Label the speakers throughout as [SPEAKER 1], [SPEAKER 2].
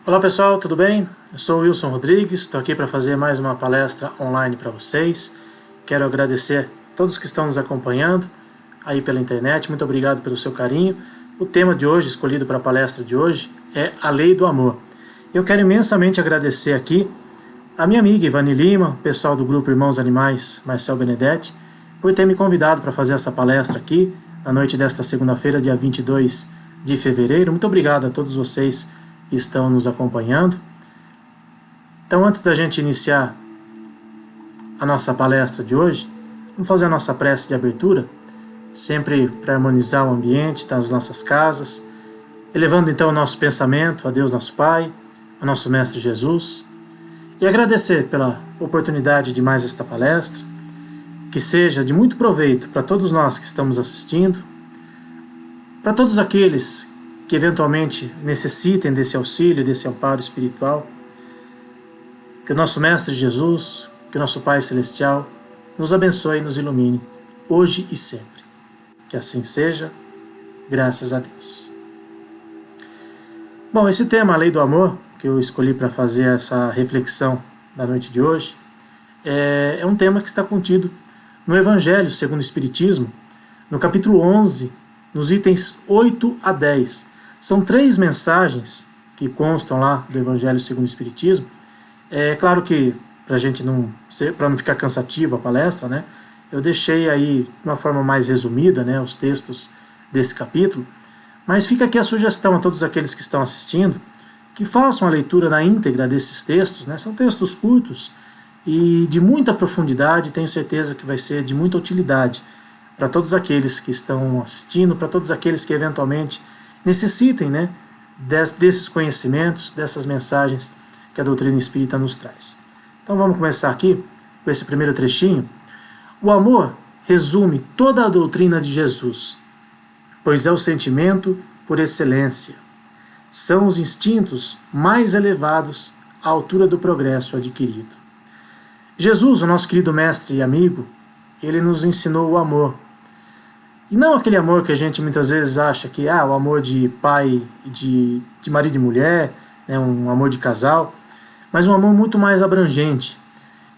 [SPEAKER 1] Olá pessoal, tudo bem? Eu sou o Wilson Rodrigues, estou aqui para fazer mais uma palestra online para vocês. Quero agradecer a todos que estão nos acompanhando aí pela internet, muito obrigado pelo seu carinho. O tema de hoje, escolhido para a palestra de hoje, é a Lei do Amor. Eu quero imensamente agradecer aqui a minha amiga Ivani Lima, o pessoal do grupo Irmãos Animais, Marcel Benedetti, por ter me convidado para fazer essa palestra aqui, na noite desta segunda-feira, dia 22 de fevereiro. Muito obrigado a todos vocês que estão nos acompanhando. Então, antes da gente iniciar a nossa palestra de hoje, vamos fazer a nossa prece de abertura, sempre para harmonizar o ambiente das nossas casas, elevando então o nosso pensamento a Deus nosso Pai, ao nosso Mestre Jesus, e agradecer pela oportunidade de mais esta palestra, que seja de muito proveito para todos nós que estamos assistindo, para todos aqueles que eventualmente necessitem desse auxílio, desse amparo espiritual. Que o nosso Mestre Jesus, que o nosso Pai Celestial nos abençoe e nos ilumine, hoje e sempre. Que assim seja, graças a Deus. Bom, esse tema, a Lei do Amor, que eu escolhi para fazer essa reflexão da noite de hoje, é um tema que está contido no Evangelho segundo o Espiritismo, no capítulo 11, nos itens 8 a 10. São 3 mensagens que constam lá do Evangelho segundo o Espiritismo. É claro que, para não ficar cansativo a palestra, né, eu deixei aí de uma forma mais resumida, né, os textos desse capítulo, mas fica aqui a sugestão a todos aqueles que estão assistindo, que façam a leitura na íntegra desses textos, né, são textos curtos e de muita profundidade, tenho certeza que vai ser de muita utilidade para todos aqueles que estão assistindo, para todos aqueles que eventualmente necessitem, né, desses conhecimentos, dessas mensagens que a doutrina espírita nos traz. Então vamos começar aqui com esse primeiro trechinho. O amor resume toda a doutrina de Jesus, pois é o sentimento por excelência. São os instintos mais elevados à altura do progresso adquirido. Jesus, o nosso querido mestre e amigo, ele nos ensinou o amor. E não aquele amor que a gente muitas vezes acha que o amor de pai, de marido e mulher, né, um amor de casal, mas um amor muito mais abrangente.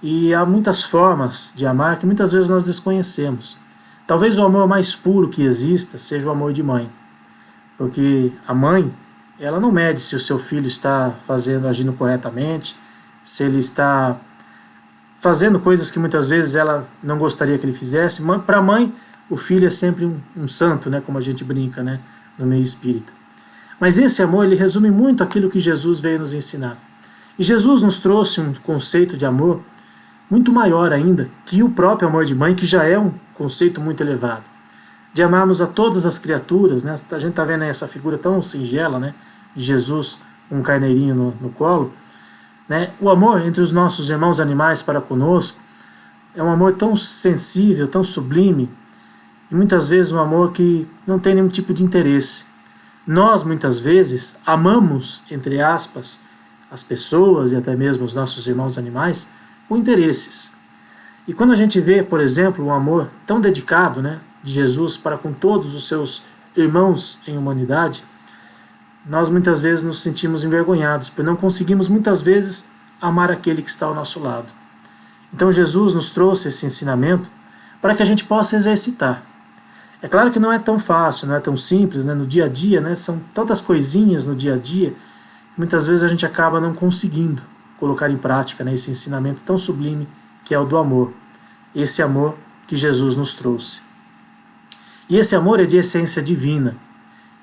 [SPEAKER 1] E há muitas formas de amar que muitas vezes nós desconhecemos. Talvez o amor mais puro que exista seja o amor de mãe. Porque a mãe, ela não mede se o seu filho está agindo corretamente, se ele está fazendo coisas que muitas vezes ela não gostaria que ele fizesse. Para a mãe, o filho é sempre um santo, né, como a gente brinca, né, no meio espírita. Mas esse amor, ele resume muito aquilo que Jesus veio nos ensinar. E Jesus nos trouxe um conceito de amor muito maior ainda que o próprio amor de mãe, que já é um conceito muito elevado. De amarmos a todas as criaturas, né? A gente está vendo aí essa figura tão singela, né, de Jesus com um carneirinho no colo. Né? O amor entre os nossos irmãos animais para conosco é um amor tão sensível, tão sublime, e muitas vezes um amor que não tem nenhum tipo de interesse. Nós, muitas vezes, amamos, entre aspas, as pessoas e até mesmo os nossos irmãos animais com interesses. E quando a gente vê, por exemplo, um amor tão dedicado, né, de Jesus para com todos os seus irmãos em humanidade, nós muitas vezes nos sentimos envergonhados, porque não conseguimos muitas vezes amar aquele que está ao nosso lado. Então Jesus nos trouxe esse ensinamento para que a gente possa exercitar. É claro que não é tão fácil, não é tão simples, né? No dia a dia, né? São tantas coisinhas no dia a dia que muitas vezes a gente acaba não conseguindo colocar em prática, né, esse ensinamento tão sublime que é o do amor. Esse amor que Jesus nos trouxe. E esse amor é de essência divina.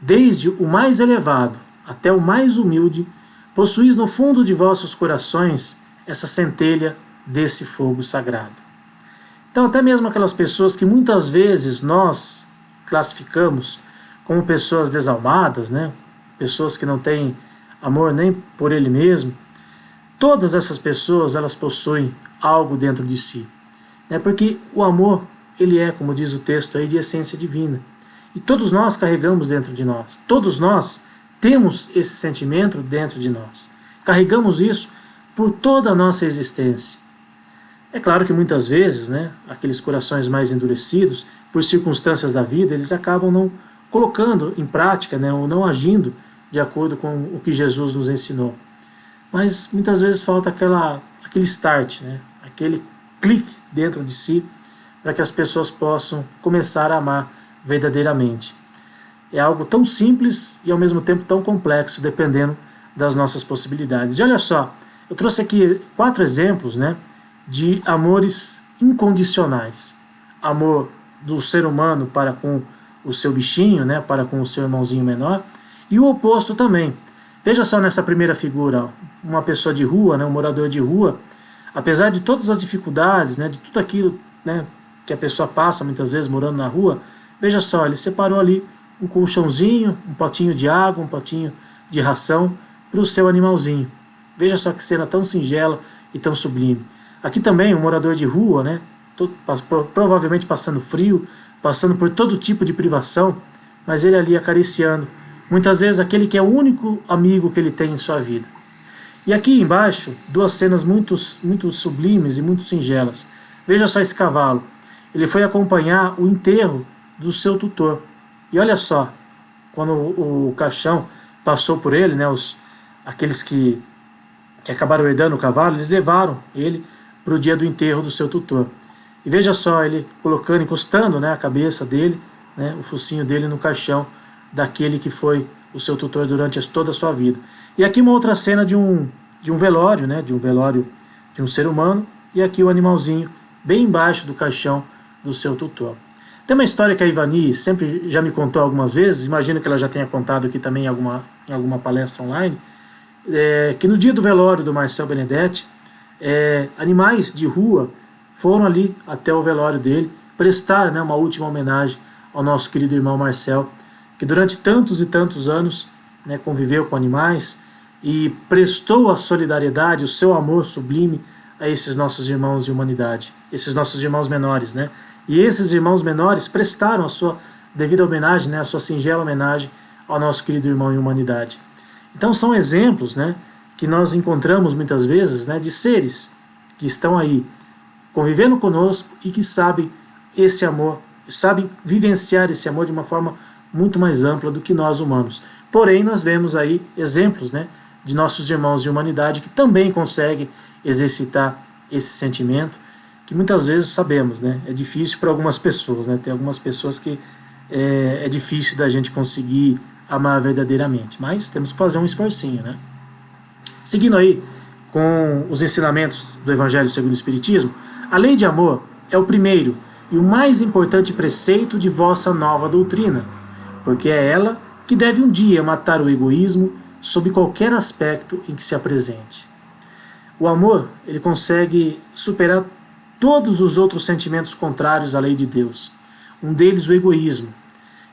[SPEAKER 1] Desde o mais elevado até o mais humilde, possuís no fundo de vossos corações essa centelha desse fogo sagrado. Então até mesmo aquelas pessoas que muitas vezes nós classificamos como pessoas desalmadas, né? Pessoas que não têm amor nem por ele mesmo, todas essas pessoas, elas possuem algo dentro de si. Né? Porque o amor, ele é, como diz o texto aí, de essência divina. E todos nós carregamos dentro de nós. Todos nós temos esse sentimento dentro de nós. Carregamos isso por toda a nossa existência. É claro que muitas vezes, né, aqueles corações mais endurecidos, por circunstâncias da vida, eles acabam não colocando em prática, né, ou não agindo de acordo com o que Jesus nos ensinou. mas muitas vezes falta aquele start, né? Aquele clique dentro de si para que as pessoas possam começar a amar verdadeiramente. É algo tão simples e ao mesmo tempo tão complexo, dependendo das nossas possibilidades. E olha só, eu trouxe aqui 4 exemplos, né, de amores incondicionais. Amor do ser humano para com o seu bichinho, né, para com o seu irmãozinho menor, e o oposto também. Veja só nessa primeira figura, uma pessoa de rua, né, um morador de rua, apesar de todas as dificuldades, né, de tudo aquilo, né, que a pessoa passa muitas vezes morando na rua, veja só, ele separou ali um colchãozinho, um potinho de água, um potinho de ração para o seu animalzinho. Veja só que cena tão singela e tão sublime. Aqui também um morador de rua, né, provavelmente passando frio, passando por todo tipo de privação, mas ele ali acariciando, muitas vezes aquele que é o único amigo que ele tem em sua vida. E aqui embaixo, 2 cenas muito sublimes e muito singelas. Veja só esse cavalo. Ele foi acompanhar o enterro do seu tutor. E olha só, quando o caixão passou por ele, né, aqueles que acabaram herdando o cavalo, eles levaram ele para o dia do enterro do seu tutor. E veja só, ele encostando, né, a cabeça dele, né, o focinho dele no caixão daquele que foi o seu tutor durante toda a sua vida. E aqui uma outra cena de um velório, né, de um velório de um ser humano, e aqui o animalzinho bem embaixo do caixão do seu tutor. Tem uma história que a Ivani sempre já me contou algumas vezes, imagino que ela já tenha contado aqui também em alguma palestra online, que no dia do velório do Marcel Benedetti, animais de rua foram ali até o velório dele, prestar, né, uma última homenagem ao nosso querido irmão Marcel, que durante tantos e tantos anos, né, conviveu com animais e prestou a solidariedade, o seu amor sublime a esses nossos irmãos de humanidade, esses nossos irmãos menores, né? E esses irmãos menores prestaram a sua devida homenagem, né, a sua singela homenagem ao nosso querido irmão em humanidade. Então são exemplos, né, que nós encontramos muitas vezes, né, de seres que estão aí convivendo conosco e que sabem esse amor, sabem vivenciar esse amor de uma forma muito mais ampla do que nós humanos. Porém, nós vemos aí exemplos, né, de nossos irmãos de humanidade que também conseguem exercitar esse sentimento, que muitas vezes sabemos, né, é difícil para algumas pessoas, né, tem algumas pessoas que é difícil da gente conseguir amar verdadeiramente, mas temos que fazer um esforcinho, né. Seguindo aí com os ensinamentos do Evangelho segundo o Espiritismo, a lei de amor é o primeiro e o mais importante preceito de vossa nova doutrina, porque é ela que deve um dia matar o egoísmo sob qualquer aspecto em que se apresente. O amor, ele consegue superar todos os outros sentimentos contrários à lei de Deus. Um deles, o egoísmo.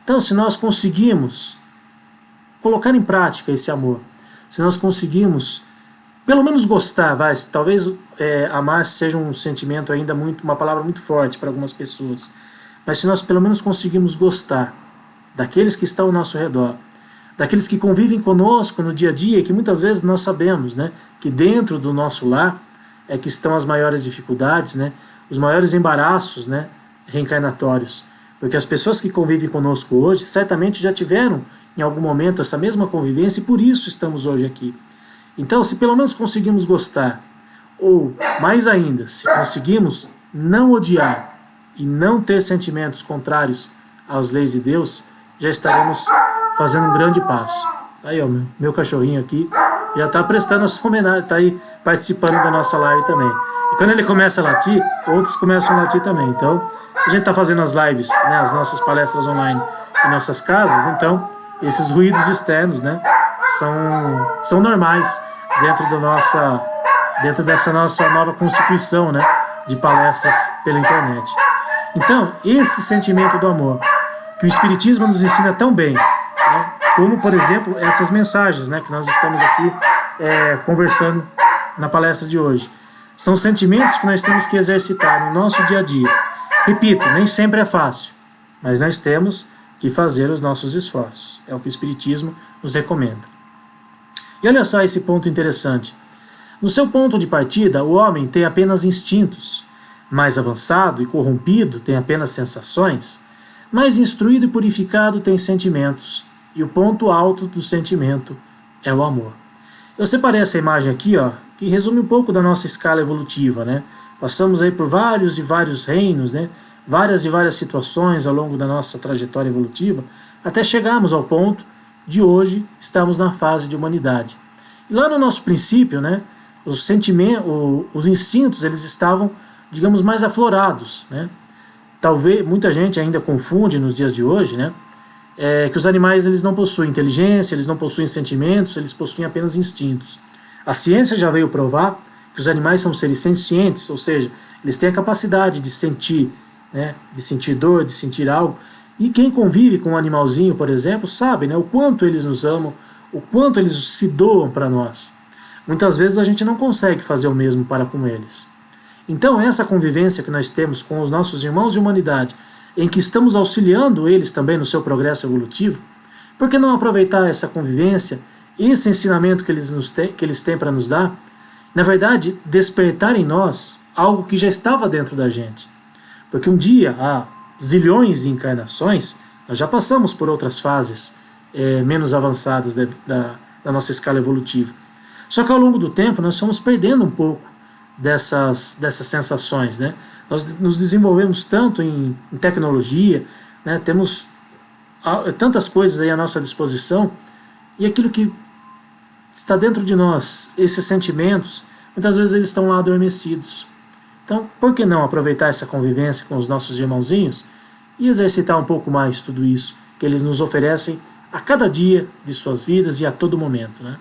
[SPEAKER 1] Então, se nós conseguimos colocar em prática esse amor, se nós conseguimos pelo menos gostar, talvez amar seja um sentimento ainda uma palavra muito forte para algumas pessoas, mas se nós pelo menos conseguimos gostar daqueles que estão ao nosso redor, daqueles que convivem conosco no dia a dia, e que muitas vezes nós sabemos, né, que dentro do nosso lar é que estão as maiores dificuldades, né, os maiores embaraços, né, reencarnatórios, porque as pessoas que convivem conosco hoje certamente já tiveram em algum momento essa mesma convivência e por isso estamos hoje aqui. Então, se pelo menos conseguimos gostar, ou mais ainda, se conseguimos não odiar e não ter sentimentos contrários às leis de Deus, já estaremos fazendo um grande passo. Tá aí, ó, meu cachorrinho aqui já está prestando a sua homenagem, está aí participando da nossa live também. E quando ele começa a latir, outros começam a latir também. Então, a gente está fazendo as lives, né, as nossas palestras online em nossas casas, então esses ruídos externos, né, são normais dentro dessa nossa nova constituição, né, de palestras pela internet. Então, esse sentimento do amor que o Espiritismo nos ensina tão bem, né, como, por exemplo, essas mensagens, né, que nós estamos aqui conversando na palestra de hoje, são sentimentos que nós temos que exercitar no nosso dia a dia. Repito, nem sempre é fácil, mas nós temos que fazer os nossos esforços. É o que o Espiritismo nos recomenda. E olha só esse ponto interessante. No seu ponto de partida, o homem tem apenas instintos. Mais avançado e corrompido tem apenas sensações. Mais instruído e purificado tem sentimentos. E o ponto alto do sentimento é o amor. Eu separei essa imagem aqui, ó, que resume um pouco da nossa escala evolutiva, né? Passamos aí por vários e vários reinos, né? Várias e várias situações ao longo da nossa trajetória evolutiva, até chegarmos ao ponto de hoje estarmos na fase de humanidade. E lá no nosso princípio, né, os sentimentos, os instintos, eles estavam, digamos, mais aflorados, né? Talvez muita gente ainda confunde nos dias de hoje, né, que os animais eles não possuem inteligência, eles não possuem sentimentos, eles possuem apenas instintos. A ciência já veio provar que os animais são seres sencientes, ou seja, eles têm a capacidade de sentir, né, de sentir dor, de sentir algo. E quem convive com um animalzinho, por exemplo, sabe, né, o quanto eles nos amam, o quanto eles se doam para nós. Muitas vezes a gente não consegue fazer o mesmo para com eles. Então essa convivência que nós temos com os nossos irmãos de humanidade, em que estamos auxiliando eles também no seu progresso evolutivo, por que não aproveitar essa convivência, esse ensinamento que eles têm para nos dar, na verdade, despertar em nós algo que já estava dentro da gente. Porque um dia, há zilhões de encarnações, nós já passamos por outras fases menos avançadas da nossa escala evolutiva. Só que ao longo do tempo nós fomos perdendo um pouco dessas sensações, né? Nós nos desenvolvemos tanto em tecnologia, né? Temos tantas coisas aí à nossa disposição, e aquilo que está dentro de nós, esses sentimentos, muitas vezes eles estão lá adormecidos. Então, por que não aproveitar essa convivência com os nossos irmãozinhos e exercitar um pouco mais tudo isso que eles nos oferecem a cada dia de suas vidas e a todo momento, né?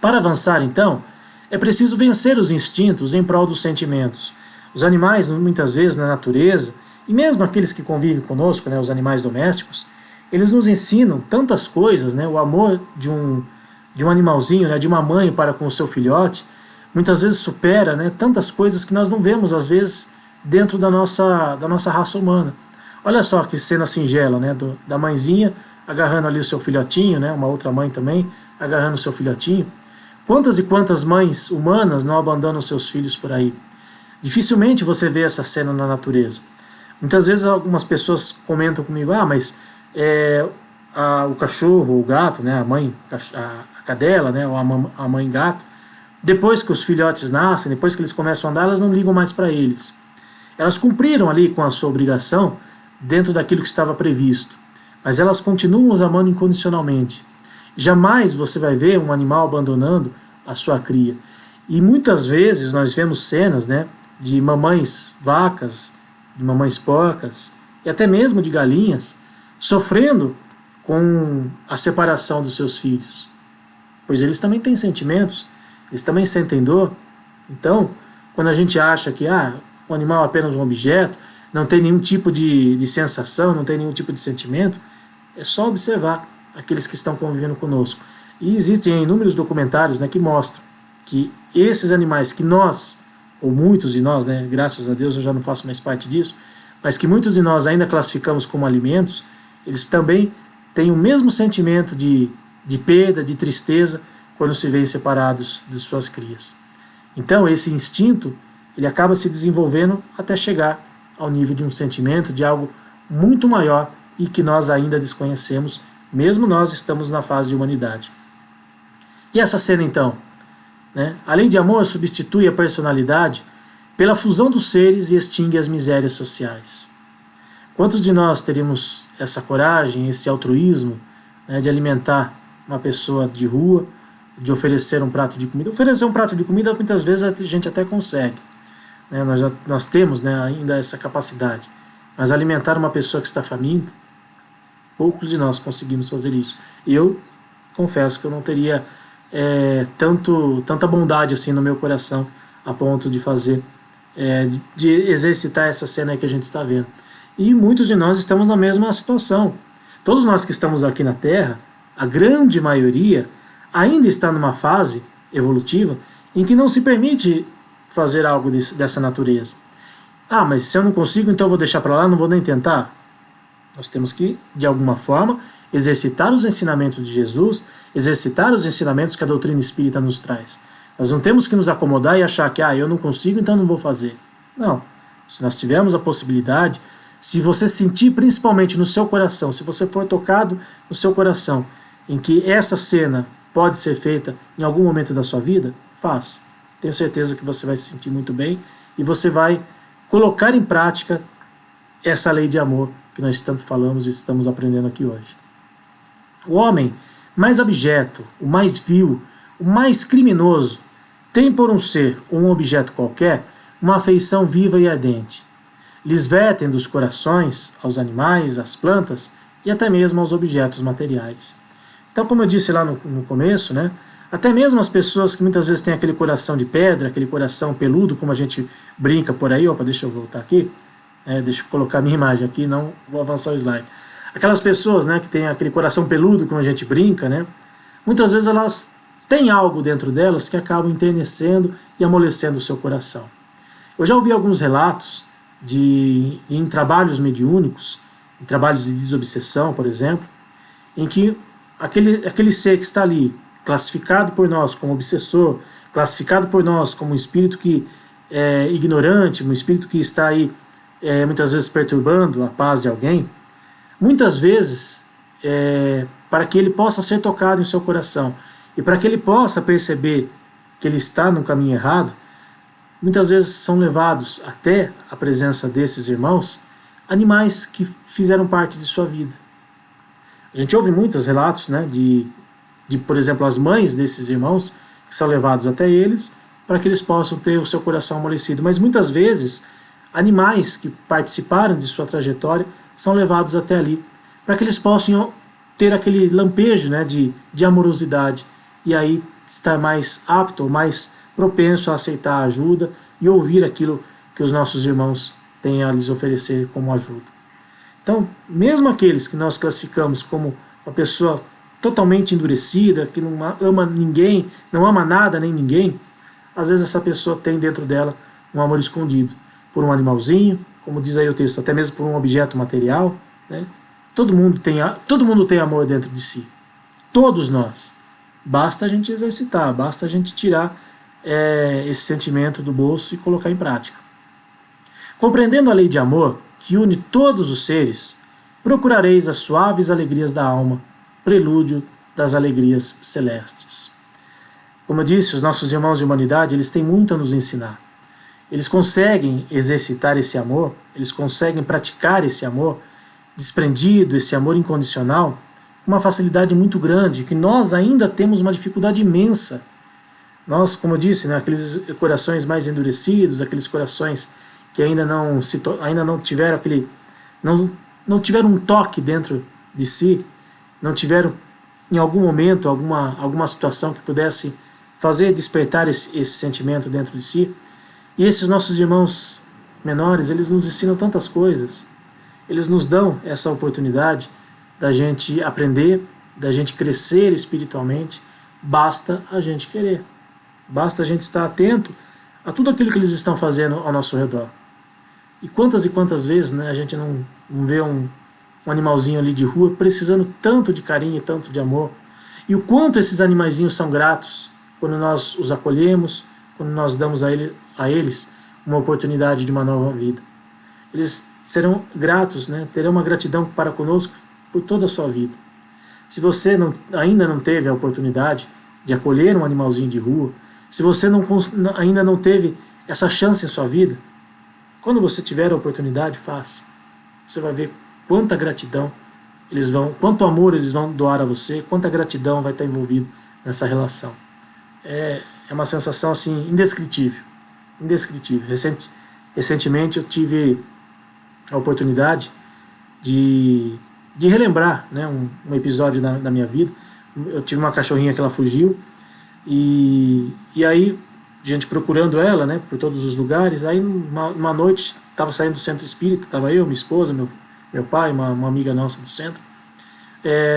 [SPEAKER 1] Para avançar, então, é preciso vencer os instintos em prol dos sentimentos. Os animais, muitas vezes, na natureza, e mesmo aqueles que convivem conosco, né, os animais domésticos, eles nos ensinam tantas coisas, né? O amor de um animalzinho, né, de uma mãe para com o seu filhote, muitas vezes supera, né, tantas coisas que nós não vemos, às vezes, dentro da nossa raça humana. Olha só que cena singela, né, da mãezinha agarrando ali o seu filhotinho, né, uma outra mãe também agarrando o seu filhotinho. Quantas e quantas mães humanas não abandonam seus filhos por aí? Dificilmente você vê essa cena na natureza. Muitas vezes algumas pessoas comentam comigo, mas o cachorro, o gato, né, a cadela, né, ou a mãe gato, depois que os filhotes nascem, depois que eles começam a andar, elas não ligam mais para eles. Elas cumpriram ali com a sua obrigação dentro daquilo que estava previsto, mas elas continuam os amando incondicionalmente. Jamais você vai ver um animal abandonando a sua cria. E muitas vezes nós vemos cenas, né, de mamães vacas, de mamães porcas, e até mesmo de galinhas, sofrendo com a separação dos seus filhos. Pois eles também têm sentimentos, eles também sentem dor. Então, quando a gente acha que o animal é apenas um objeto, não tem nenhum tipo de sensação, não tem nenhum tipo de sentimento, é só observar aqueles que estão convivendo conosco. E existem inúmeros documentários, né, que mostram que esses animais que nós, ou muitos de nós, né, graças a Deus eu já não faço mais parte disso, mas que muitos de nós ainda classificamos como alimentos, eles também têm o mesmo sentimento de perda, de tristeza, quando se veem separados de suas crias. Então esse instinto, ele acaba se desenvolvendo até chegar ao nível de um sentimento, de algo muito maior e que nós ainda desconhecemos, mesmo nós estamos na fase de humanidade. E essa cena então, né? Além de amor, substitui a personalidade pela fusão dos seres e extingue as misérias sociais. Quantos de nós teríamos essa coragem, esse altruísmo, né, de alimentar uma pessoa de rua, de oferecer um prato de comida? Oferecer um prato de comida muitas vezes a gente até consegue, né? Nós temos, né, ainda essa capacidade, mas alimentar uma pessoa que está faminta, poucos de nós conseguimos fazer isso. Eu confesso que eu não teria tanta bondade assim no meu coração a ponto de fazer, de exercitar essa cena aí que a gente está vendo. E muitos de nós estamos na mesma situação. Todos nós que estamos aqui na Terra, a grande maioria ainda está numa fase evolutiva em que não se permite fazer algo dessa natureza. Mas se eu não consigo, então eu vou deixar para lá, não vou nem tentar. Nós temos que, de alguma forma, exercitar os ensinamentos de Jesus, exercitar os ensinamentos que a doutrina espírita nos traz. Nós não temos que nos acomodar e achar que eu não consigo, então não vou fazer. Não. Se nós tivermos a possibilidade, se você sentir principalmente no seu coração, se você for tocado no seu coração, em que essa cena pode ser feita em algum momento da sua vida, faça. Tenho certeza que você vai se sentir muito bem e você vai colocar em prática essa lei de amor que nós tanto falamos e estamos aprendendo aqui hoje. O homem mais abjeto, o mais vil, o mais criminoso, tem por um ser ou um objeto qualquer uma afeição viva e ardente. Lhes vertem dos corações aos animais, às plantas e até mesmo aos objetos materiais. Então, como eu disse lá no começo, né, até mesmo as pessoas que muitas vezes têm aquele coração de pedra, aquele coração peludo, como a gente brinca por aí, opa, deixa eu voltar aqui, deixa eu colocar minha imagem aqui, não vou avançar o slide. Aquelas pessoas, né, que têm aquele coração peludo, como a gente brinca, né, muitas vezes elas têm algo dentro delas que acabam enternecendo e amolecendo o seu coração. Eu já ouvi alguns relatos em trabalhos mediúnicos, em trabalhos de desobsessão, por exemplo, em que aquele ser que está ali, classificado por nós como obsessor, classificado por nós como um espírito que é ignorante, um espírito que está aí muitas vezes perturbando a paz de alguém, muitas vezes, para que ele possa ser tocado em seu coração e para que ele possa perceber que ele está no caminho errado, muitas vezes são levados até a presença desses irmãos animais que fizeram parte de sua vida. A gente ouve muitos relatos, né, de, por exemplo, as mães desses irmãos que são levados até eles para que eles possam ter o seu coração amolecido. Mas muitas vezes, animais que participaram de sua trajetória são levados até ali para que eles possam ter aquele lampejo, né, de amorosidade e aí estar mais apto ou mais propenso a aceitar a ajuda e ouvir aquilo que os nossos irmãos têm a lhes oferecer como ajuda. Então, mesmo aqueles que nós classificamos como uma pessoa totalmente endurecida, que não ama ninguém, não ama nada nem ninguém, às vezes essa pessoa tem dentro dela um amor escondido por um animalzinho, como diz aí o texto, até mesmo por um objeto material, né? Todo mundo tem amor dentro de si. Todos nós. Basta a gente exercitar, basta a gente tirar esse sentimento do bolso e colocar em prática. Compreendendo a lei de amor, que une todos os seres, procurareis as suaves alegrias da alma, prelúdio das alegrias celestes. Como eu disse, os nossos irmãos de humanidade, eles têm muito a nos ensinar. Eles conseguem exercitar esse amor, eles conseguem praticar esse amor desprendido, esse amor incondicional, com uma facilidade muito grande, que nós ainda temos uma dificuldade imensa. Nós, como eu disse, né, aqueles corações mais endurecidos, aqueles corações que ainda não tiveram não tiveram um toque dentro de si, não tiveram em algum momento alguma situação que pudesse fazer despertar esse sentimento dentro de si. E esses nossos irmãos menores, eles nos ensinam tantas coisas, eles nos dão essa oportunidade da gente aprender, da gente crescer espiritualmente, basta a gente querer. Basta a gente estar atento a tudo aquilo que eles estão fazendo ao nosso redor. E quantas vezes, né, a gente não vê um animalzinho ali de rua precisando tanto de carinho e tanto de amor. E o quanto esses animaizinhos são gratos quando nós os acolhemos, quando nós damos a eles uma oportunidade de uma nova vida. Eles serão gratos, né, terão uma gratidão para conosco por toda a sua vida. Se você ainda não teve a oportunidade de acolher um animalzinho de rua, se você ainda não teve essa chance em sua vida, quando você tiver a oportunidade, faça. Você vai ver quanta gratidão quanto amor eles vão doar a você, quanta gratidão vai estar envolvido nessa relação. É uma sensação assim indescritível. Indescritível. Recentemente eu tive a oportunidade de relembrar, né, um episódio da minha vida. Eu tive uma cachorrinha que ela fugiu e aí a gente procurando ela, né, por todos os lugares. Aí uma noite estava saindo do centro espírita, estava eu, minha esposa, meu pai, uma amiga nossa do centro.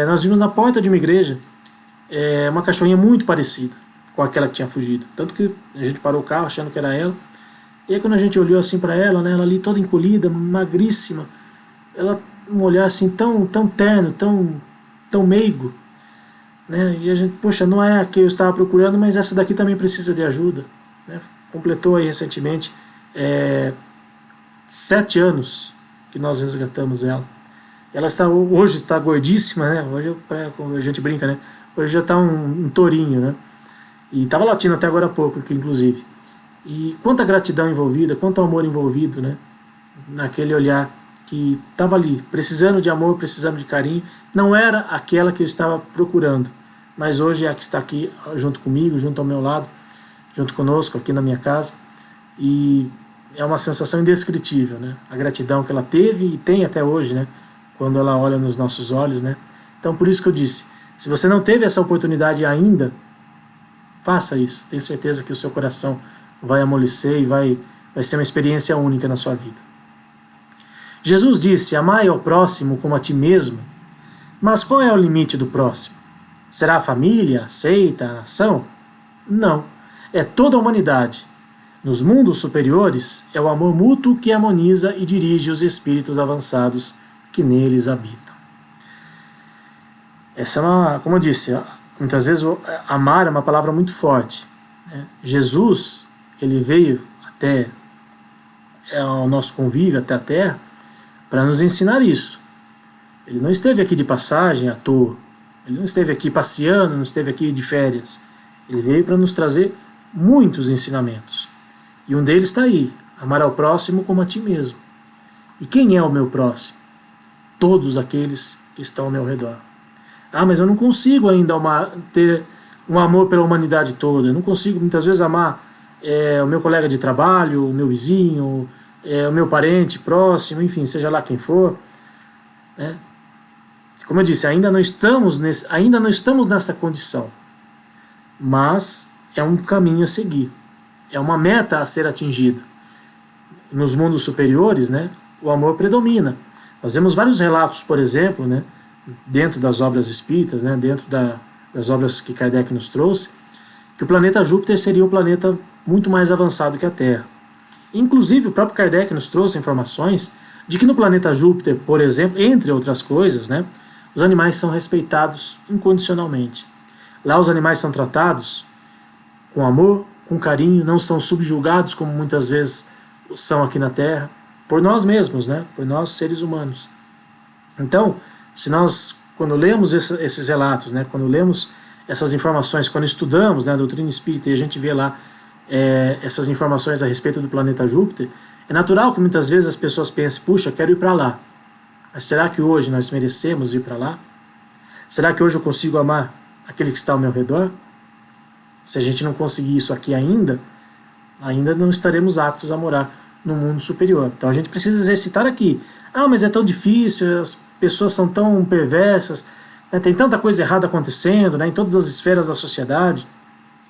[SPEAKER 1] Nós vimos na porta de uma igreja uma cachorrinha muito parecida com aquela que tinha fugido, tanto que a gente parou o carro achando que era ela. E aí quando a gente olhou assim para ela, né, ela ali toda encolhida, magríssima, ela um olhar assim tão terno, tão meigo, né? E a gente, poxa, não é a que eu estava procurando, mas essa daqui também precisa de ajuda, né? Completou aí recentemente 7 anos que nós resgatamos ela. Ela hoje está gordíssima, né? Hoje, como a gente brinca, né? Hoje já está um tourinho, né? E estava latindo até agora há pouco, aqui, inclusive. E quanta gratidão envolvida, quanto amor envolvido, né? Naquele olhar que estava ali, precisando de amor, precisando de carinho. Não era aquela que eu estava procurando, mas hoje é a que está aqui junto comigo, junto ao meu lado, junto conosco, aqui na minha casa. E é uma sensação indescritível, né? A gratidão que ela teve e tem até hoje, né? Quando ela olha nos nossos olhos, né? Então, por isso que eu disse, se você não teve essa oportunidade ainda, faça isso. Tenho certeza que o seu coração vai amolecer e vai ser uma experiência única na sua vida. Jesus disse, amai ao próximo como a ti mesmo, mas qual é o limite do próximo? Será a família, a seita, a nação? Não, é toda a humanidade. Nos mundos superiores, é o amor mútuo que harmoniza e dirige os espíritos avançados que neles habitam. Essa é uma, como eu disse, muitas vezes amar é uma palavra muito forte. Jesus, ele veio até ao nosso convívio, até a Terra, para nos ensinar isso. Ele não esteve aqui de passagem à toa. Ele não esteve aqui passeando, não esteve aqui de férias. Ele veio para nos trazer muitos ensinamentos. E um deles está aí, amar ao próximo como a ti mesmo. E quem é o meu próximo? Todos aqueles que estão ao meu redor. Ah, mas eu não consigo ainda ter um amor pela humanidade toda. Eu não consigo, muitas vezes, amar o meu colega de trabalho, o meu vizinho, o meu parente próximo, enfim, seja lá quem for. Né? Como eu disse, ainda não estamos nessa condição. Mas é um caminho a seguir. É uma meta a ser atingida. Nos mundos superiores, né, o amor predomina. Nós vemos vários relatos, por exemplo, né, dentro das obras espíritas, né, dentro das obras que Kardec nos trouxe, que o planeta Júpiter seria um planeta muito mais avançado que a Terra. Inclusive, o próprio Kardec nos trouxe informações de que no planeta Júpiter, por exemplo, entre outras coisas, né, os animais são respeitados incondicionalmente. Lá os animais são tratados com amor, com carinho, não são subjugados como muitas vezes são aqui na Terra, por nós mesmos, né? Por nós seres humanos. Então, se nós, quando lemos esses relatos, né? Quando lemos essas informações, quando estudamos, né, a doutrina espírita e a gente vê lá essas informações a respeito do planeta Júpiter, é natural que muitas vezes as pessoas pensem, puxa, quero ir para lá. Mas será que hoje nós merecemos ir para lá? Será que hoje eu consigo amar aquele que está ao meu redor? Se a gente não conseguir isso aqui ainda não estaremos aptos a morar no mundo superior. Então a gente precisa exercitar aqui. Ah, mas é tão difícil, as pessoas são tão perversas, né, tem tanta coisa errada acontecendo, né, em todas as esferas da sociedade.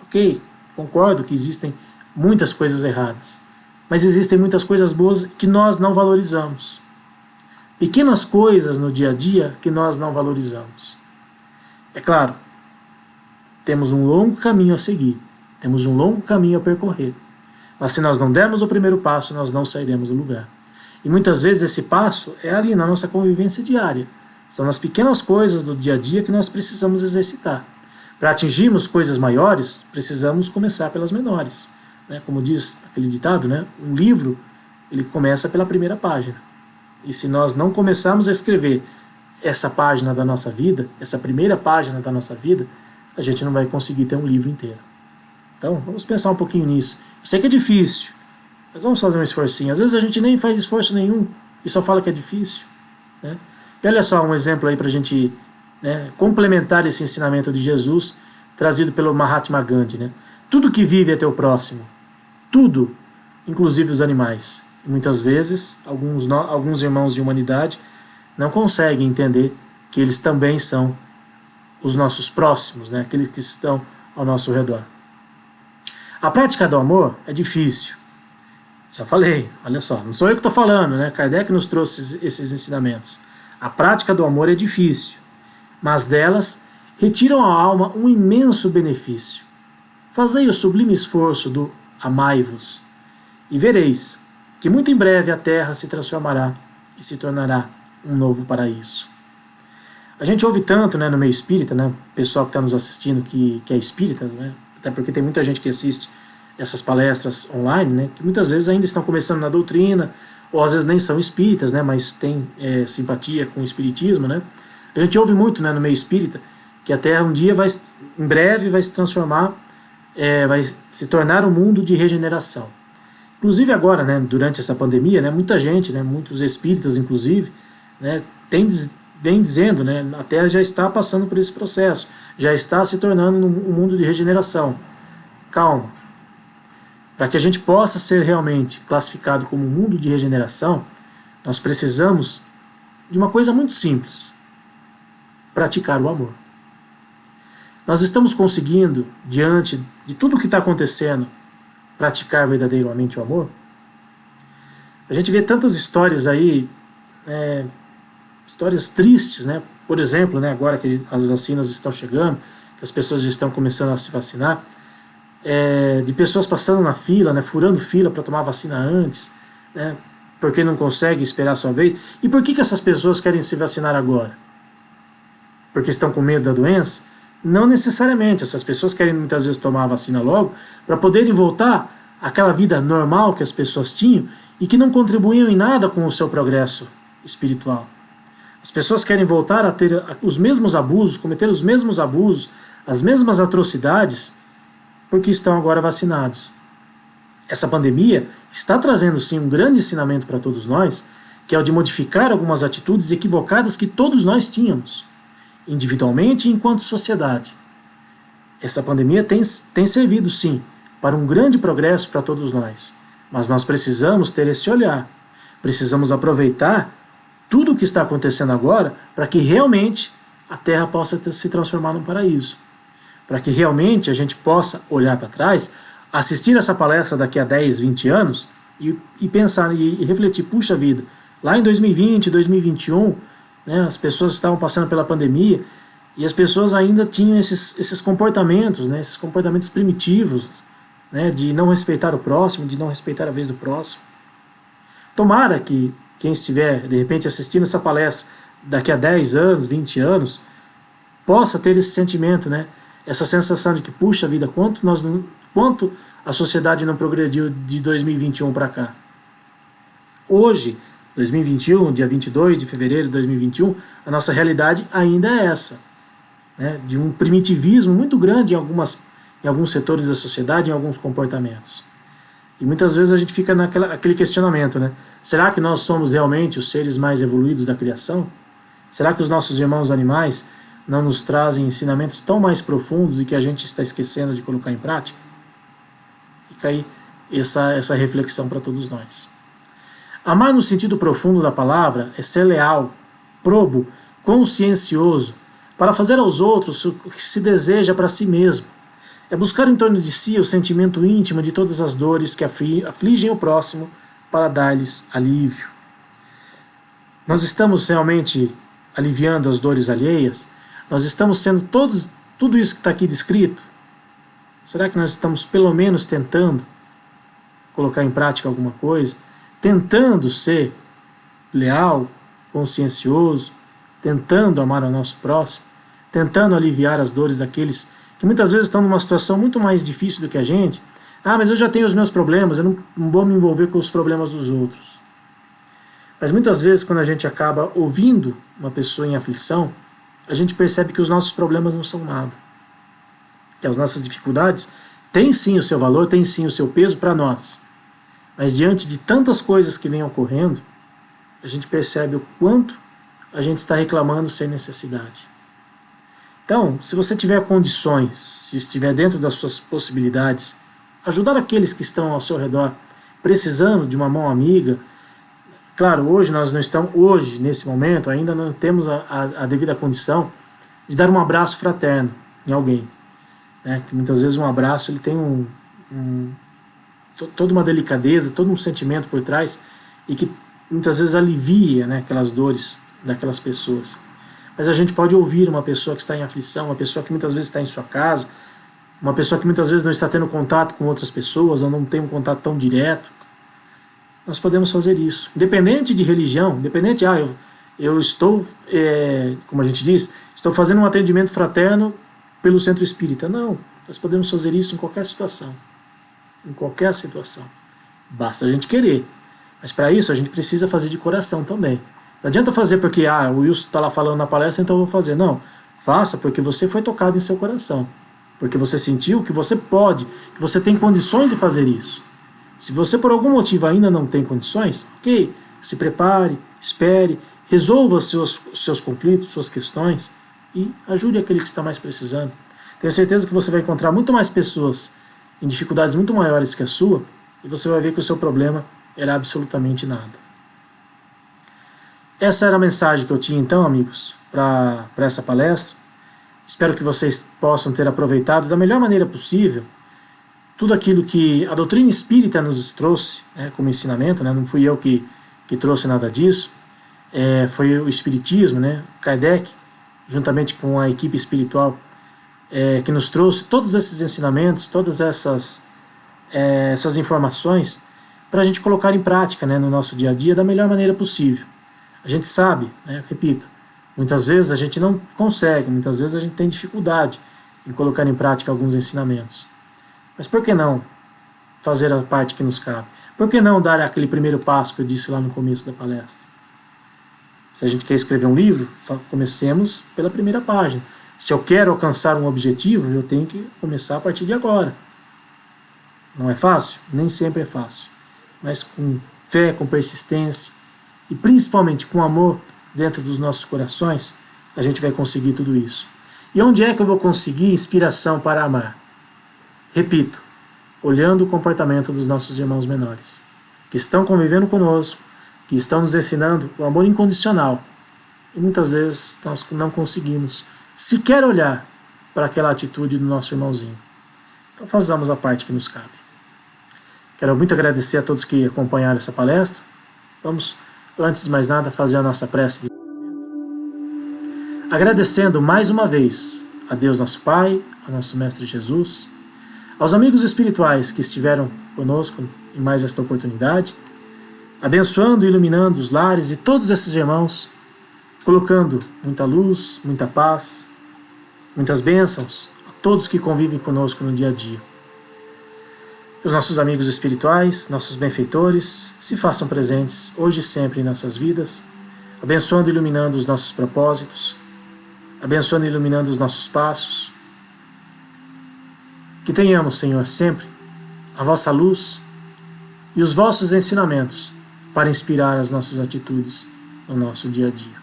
[SPEAKER 1] Ok, concordo que existem muitas coisas erradas, mas existem muitas coisas boas que nós não valorizamos. Pequenas coisas no dia a dia que nós não valorizamos. É claro, temos um longo caminho a seguir, temos um longo caminho a percorrer, mas se nós não dermos o primeiro passo, nós não sairemos do lugar. E muitas vezes esse passo é ali na nossa convivência diária. São as pequenas coisas do dia a dia que nós precisamos exercitar. Para atingirmos coisas maiores, precisamos começar pelas menores. Né? Como diz aquele ditado, né? Um livro ele começa pela primeira página. E se nós não começarmos a escrever essa página da nossa vida, essa primeira página da nossa vida, a gente não vai conseguir ter um livro inteiro. Então, vamos pensar um pouquinho nisso. Eu sei que é difícil, mas vamos fazer um esforcinho. Às vezes a gente nem faz esforço nenhum e só fala que é difícil. Né? E olha só um exemplo aí para a gente, né, complementar esse ensinamento de Jesus trazido pelo Mahatma Gandhi. Né? Tudo que vive é teu próximo. Tudo, inclusive os animais. E muitas vezes, alguns irmãos de humanidade não conseguem entender que eles também são os nossos próximos, né? Aqueles que estão ao nosso redor. A prática do amor é difícil. Já falei, olha só, não sou eu que estou falando, né? Kardec nos trouxe esses ensinamentos. A prática do amor é difícil, mas delas retiram à alma um imenso benefício. Fazei o sublime esforço do amai-vos, e vereis que muito em breve a terra se transformará e se tornará um novo paraíso. A gente ouve tanto, né, no meio espírita, né, o pessoal que está nos assistindo que é espírita, né, até porque tem muita gente que assiste essas palestras online, né, que muitas vezes ainda estão começando na doutrina, ou às vezes nem são espíritas, né, mas tem simpatia com o espiritismo. Né. A gente ouve muito, né, no meio espírita que a Terra um dia em breve vai se transformar, vai se tornar um mundo de regeneração. Inclusive agora, né, durante essa pandemia, né, muita gente, né, muitos espíritas inclusive, né, vem dizendo, né, a Terra já está passando por esse processo, já está se tornando um mundo de regeneração. Calma. Para que a gente possa ser realmente classificado como um mundo de regeneração, nós precisamos de uma coisa muito simples: praticar o amor. Nós estamos conseguindo, diante de tudo o que está acontecendo, praticar verdadeiramente o amor? A gente vê tantas histórias aí, histórias tristes, né? Por exemplo, né, agora que as vacinas estão chegando, que as pessoas já estão começando a se vacinar, de pessoas passando na fila, né, furando fila para tomar vacina antes, né, porque não consegue esperar a sua vez. E por que essas pessoas querem se vacinar agora? Porque estão com medo da doença? Não necessariamente. Essas pessoas querem muitas vezes tomar a vacina logo para poderem voltar àquela vida normal que as pessoas tinham e que não contribuíam em nada com o seu progresso espiritual. As pessoas querem voltar a ter os mesmos abusos, cometer os mesmos abusos, as mesmas atrocidades, porque estão agora vacinados. Essa pandemia está trazendo sim um grande ensinamento para todos nós, que é o de modificar algumas atitudes equivocadas que todos nós tínhamos, individualmente e enquanto sociedade. Essa pandemia tem servido sim para um grande progresso para todos nós, mas nós precisamos ter esse olhar, precisamos aproveitar tudo o que está acontecendo agora para que realmente a Terra possa se transformar num paraíso. Para que realmente a gente possa olhar para trás, assistir essa palestra daqui a 10, 20 anos e pensar e refletir, puxa vida, lá em 2020, 2021, né, as pessoas estavam passando pela pandemia e as pessoas ainda tinham esses comportamentos, né, esses comportamentos primitivos, né, de não respeitar o próximo, de não respeitar a vez do próximo. Tomara que quem estiver, de repente, assistindo essa palestra daqui a 10 anos, 20 anos, possa ter esse sentimento, né? Essa sensação de que, puxa vida, quanto a sociedade não progrediu de 2021 para cá. Hoje, 2021, dia 22 de fevereiro de 2021, a nossa realidade ainda é essa, né? De um primitivismo muito grande em alguns setores da sociedade, em alguns comportamentos. E muitas vezes a gente fica naquele questionamento, né? Será que nós somos realmente os seres mais evoluídos da criação? Será que os nossos irmãos animais não nos trazem ensinamentos tão mais profundos e que a gente está esquecendo de colocar em prática? Fica aí essa reflexão para todos nós. Amar no sentido profundo da palavra é ser leal, probo, consciencioso, para fazer aos outros o que se deseja para si mesmo. É buscar em torno de si o sentimento íntimo de todas as dores que afligem o próximo para dar-lhes alívio. Nós estamos realmente aliviando as dores alheias? Nós estamos sendo tudo isso que está aqui descrito? Será que nós estamos pelo menos tentando colocar em prática alguma coisa? Tentando ser leal, consciencioso, tentando amar ao nosso próximo, tentando aliviar as dores daqueles que muitas vezes estão numa situação muito mais difícil do que a gente. Ah, mas eu já tenho os meus problemas, eu não vou me envolver com os problemas dos outros. Mas muitas vezes, quando a gente acaba ouvindo uma pessoa em aflição, a gente percebe que os nossos problemas não são nada. Que as nossas dificuldades têm sim o seu valor, têm sim o seu peso para nós. Mas diante de tantas coisas que vêm ocorrendo, a gente percebe o quanto a gente está reclamando sem necessidade. Então, se você tiver condições, se estiver dentro das suas possibilidades, ajudar aqueles que estão ao seu redor, precisando de uma mão amiga. Claro, hoje, nesse momento, ainda não temos a devida condição de dar um abraço fraterno em alguém. Né? Que muitas vezes um abraço ele tem toda uma delicadeza, todo um sentimento por trás e que muitas vezes alivia, né, aquelas dores daquelas pessoas. Mas a gente pode ouvir uma pessoa que está em aflição, uma pessoa que muitas vezes está em sua casa, uma pessoa que muitas vezes não está tendo contato com outras pessoas, ou não tem um contato tão direto. Nós podemos fazer isso. Independente de religião, independente, eu estou, como a gente diz, estou fazendo um atendimento fraterno pelo centro espírita. Não, nós podemos fazer isso em qualquer situação. Em qualquer situação. Basta a gente querer. Mas para isso a gente precisa fazer de coração também. Não adianta fazer porque o Wilson está lá falando na palestra, então eu vou fazer. Não. Faça porque você foi tocado em seu coração, porque você sentiu que você pode, que você tem condições de fazer isso. Se você por algum motivo ainda não tem condições, ok, se prepare, espere, resolva seus conflitos, suas questões e ajude aquele que está mais precisando. Tenho certeza que você vai encontrar muito mais pessoas em dificuldades muito maiores que a sua e você vai ver que o seu problema era absolutamente nada. Essa era a mensagem que eu tinha então, amigos, para essa palestra. Espero que vocês possam ter aproveitado da melhor maneira possível tudo aquilo que a doutrina espírita nos trouxe, né, como ensinamento, né, não fui eu que trouxe nada disso, foi o Espiritismo, né, Kardec, juntamente com a equipe espiritual, que nos trouxe todos esses ensinamentos, todas essas informações, para a gente colocar em prática, né, no nosso dia a dia da melhor maneira possível. A gente sabe, né, repito, muitas vezes a gente não consegue, muitas vezes a gente tem dificuldade em colocar em prática alguns ensinamentos. Mas por que não fazer a parte que nos cabe? Por que não dar aquele primeiro passo que eu disse lá no começo da palestra? Se a gente quer escrever um livro, comecemos pela primeira página. Se eu quero alcançar um objetivo, eu tenho que começar a partir de agora. Não é fácil? Nem sempre é fácil. Mas com fé, com persistência e principalmente com amor dentro dos nossos corações, a gente vai conseguir tudo isso. E onde é que eu vou conseguir inspiração para amar? Repito, olhando o comportamento dos nossos irmãos menores, que estão convivendo conosco, que estão nos ensinando o amor incondicional. E muitas vezes nós não conseguimos sequer olhar para aquela atitude do nosso irmãozinho. Então façamos a parte que nos cabe. Quero muito agradecer a todos que acompanharam essa palestra. Vamos, antes de mais nada, fazer a nossa prece. Agradecendo mais uma vez a Deus nosso Pai, a nosso Mestre Jesus, aos amigos espirituais que estiveram conosco em mais esta oportunidade, abençoando e iluminando os lares e todos esses irmãos, colocando muita luz, muita paz, muitas bênçãos a todos que convivem conosco no dia a dia. Que os nossos amigos espirituais, nossos benfeitores, se façam presentes hoje e sempre em nossas vidas, abençoando e iluminando os nossos propósitos, abençoando e iluminando os nossos passos. Que tenhamos, Senhor, sempre a vossa luz e os vossos ensinamentos para inspirar as nossas atitudes no nosso dia a dia.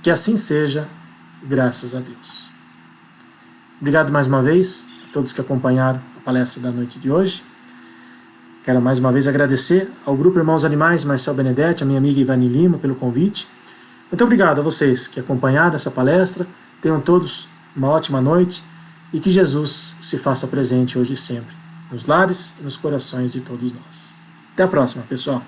[SPEAKER 1] Que assim seja, graças a Deus. Obrigado mais uma vez a todos que acompanharam a palestra da noite de hoje. Quero mais uma vez agradecer ao Grupo Irmãos Animais, Marcel Benedetti, a minha amiga Ivani Lima, pelo convite. Muito obrigado a vocês que acompanharam essa palestra. Tenham todos uma ótima noite e que Jesus se faça presente hoje e sempre, nos lares e nos corações de todos nós. Até a próxima, pessoal!